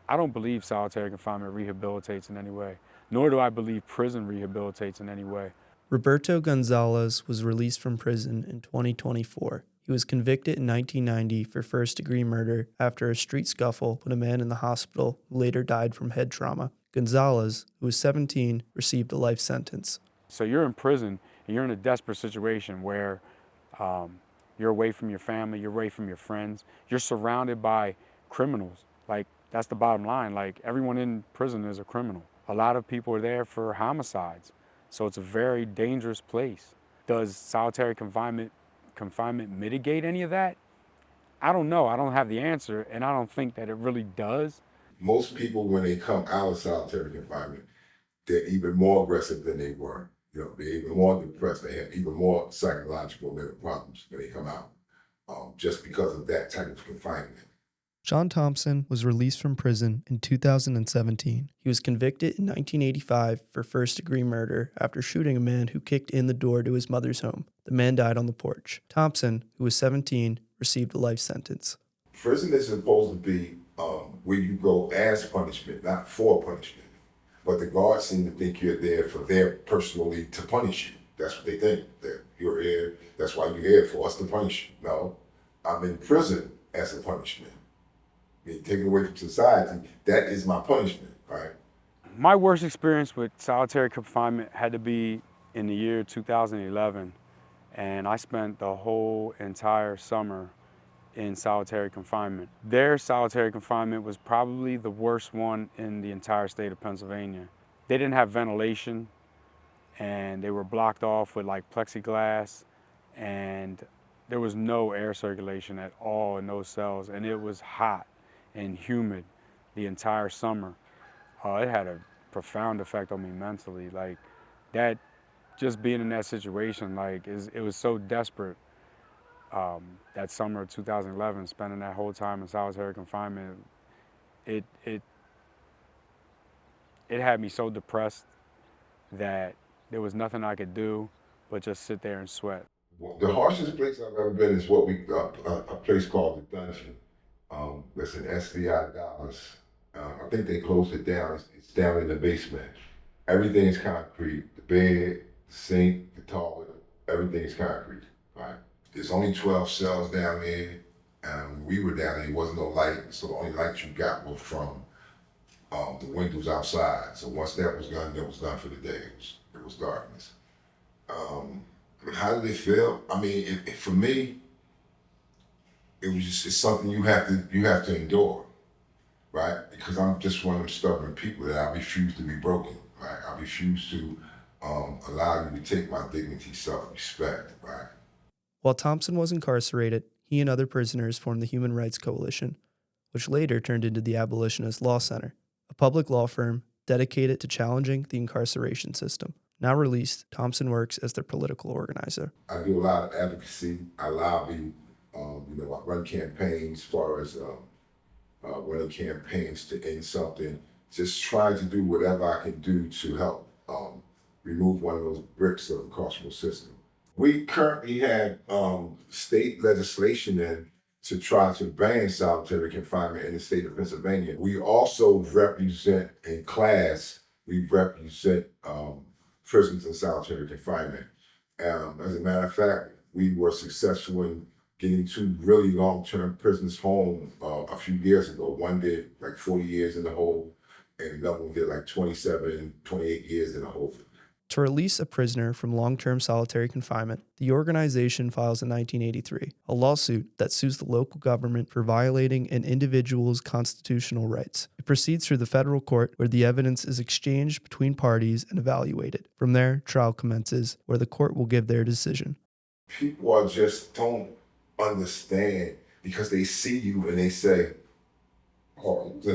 I don't believe solitary confinement rehabilitates in any way, nor do I believe prison rehabilitates in any way. Roberto Gonzalez was released from prison in 2024. He was convicted in 1990 for first-degree murder after a street scuffle put a man in the hospital who later died from head trauma. Gonzalez, who was 17, received a life sentence. So you're in prison and you're in a desperate situation where you're away from your family, you're away from your friends, you're surrounded by criminals. Like, that's the bottom line. Like, everyone in prison is a criminal. A lot of people are there for homicides. So it's a very dangerous place. Does solitary confinement mitigate any of that? I don't know. I don't have the answer, and I don't think that it really does. Most people, when they come out of solitary confinement, they're even more aggressive than they were. They're even more depressed. They have even more psychological mental problems when they come out, just because of that type of confinement. John Thompson was released from prison in 2017. He was convicted in 1985 for first-degree murder after shooting a man who kicked in the door to his mother's home. The man died on the porch. Thompson, who was 17, received a life sentence. Prison is supposed to be where you go as punishment, not for punishment. But the guards seem to think you're there personally to punish you. That's what they think. That you're here, that's why you're here, for us to punish you. No, I'm in prison as a punishment. Being taken away from society, that is my punishment, right? My worst experience with solitary confinement had to be in the year 2011, and I spent the whole entire summer in solitary confinement. Their solitary confinement was probably the worst one in the entire state of Pennsylvania. They didn't have ventilation, and they were blocked off with like plexiglass, and there was no air circulation at all in those cells, and it was hot and humid the entire summer. It had a profound effect on me mentally. Like, that, just being in that situation, like, it was so desperate. That summer of 2011, spending that whole time in solitary confinement, it had me so depressed that there was nothing I could do but just sit there and sweat. Well, the harshest place I've ever been is a place called the Dungeon. That's in SDI Dallas. I think they closed it down. It's down in the basement. Everything is concrete. The bed, the sink, the toilet, everything is concrete. Right. There's only 12 cells down there. And when we were down there, there wasn't no light, so the only light you got was from the windows outside. So once that was done for the day. It was darkness. How did it feel? I mean, for me, it's something you have to endure, right? Because I'm just one of them stubborn people that I refuse to be broken, right? I refuse to allow you to take my dignity, self-respect, right? While Thompson was incarcerated, he and other prisoners formed the Human Rights Coalition, which later turned into the Abolitionist Law Center, a public law firm dedicated to challenging the incarceration system. Now released, Thompson works as their political organizer. I do a lot of advocacy. I lobby. I run campaigns as far as running campaigns to end something. Just trying to do whatever I can do to help remove one of those bricks of the carceral system. We currently have state legislation in to try to ban solitary confinement in the state of Pennsylvania. We also represent in class, we represent prisons in solitary confinement. As a matter of fact, we were successful in getting 2 really long-term prisoners home a few years ago. One did like 40 years in the hole, and another one did like 27, 28 years in the hole. To release a prisoner from long-term solitary confinement, the organization files in 1983 a lawsuit that sues the local government for violating an individual's constitutional rights. It proceeds through the federal court, where the evidence is exchanged between parties and evaluated. From there, trial commences, where the court will give their decision. People just don't understand, because they see you and they say, "Oh, he's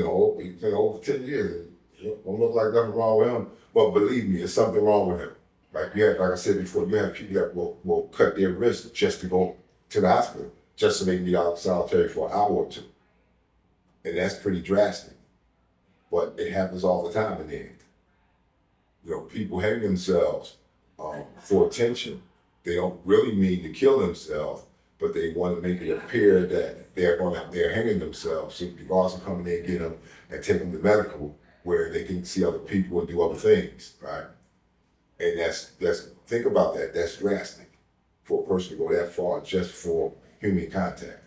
in over 10 years. Don't look like nothing wrong with him." But believe me, there's something wrong with him. Like I said before, you have people that will cut their wrists just to go to the hospital, just so they can be out solitary for an hour or two. And that's pretty drastic. But it happens all the time in the end. People hang themselves for attention. They don't really mean to kill themselves, but they want to make it appear that they're hanging themselves. So the guards will come in there and get them, and take them to medical where they can see other people and do other things, right? And that's think about that. That's drastic for a person to go that far just for human contact.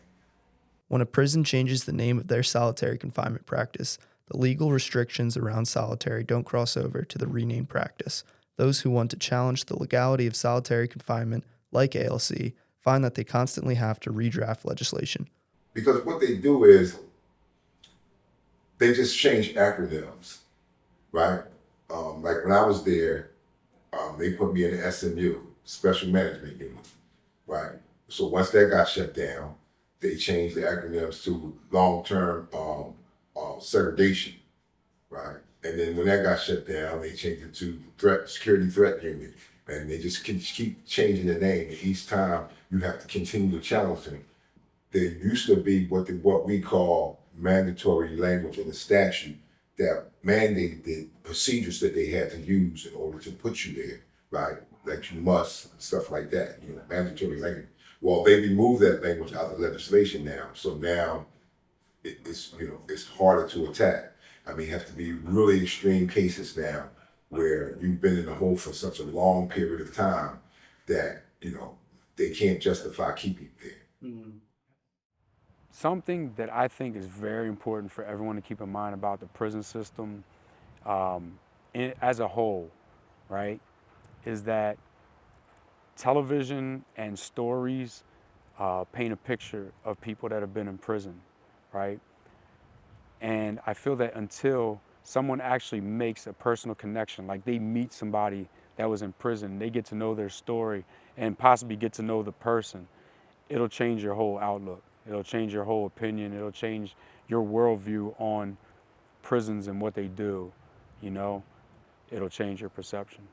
When a prison changes the name of their solitary confinement practice, the legal restrictions around solitary don't cross over to the renamed practice. Those who want to challenge the legality of solitary confinement, like ALC, find that they constantly have to redraft legislation. Because what they do is they just change acronyms, right? Like when I was there, they put me in the SMU, Special Management Unit, right? So once that got shut down, they changed the acronyms to long-term segregation, right? And then when that got shut down, they changed it to security threat unit. And they just keep changing the name. And each time you have to continue to challenge them. There used to be what we call mandatory language in the statute that mandated the procedures that they had to use in order to put you there, right? That you must, stuff like that, mandatory language. Well, they removed that language out of the legislation now. So now it's harder to attack. I mean, it has to be really extreme cases now where you've been in the hole for such a long period of time that, they can't justify keeping you there. Mm-hmm. Something that I think is very important for everyone to keep in mind about the prison system as a whole, right, is that television and stories paint a picture of people that have been in prison, right? And I feel that until someone actually makes a personal connection, like they meet somebody that was in prison, they get to know their story and possibly get to know the person, it'll change your whole outlook. It'll change your whole opinion. It'll change your worldview on prisons and what they do, It'll change your perception.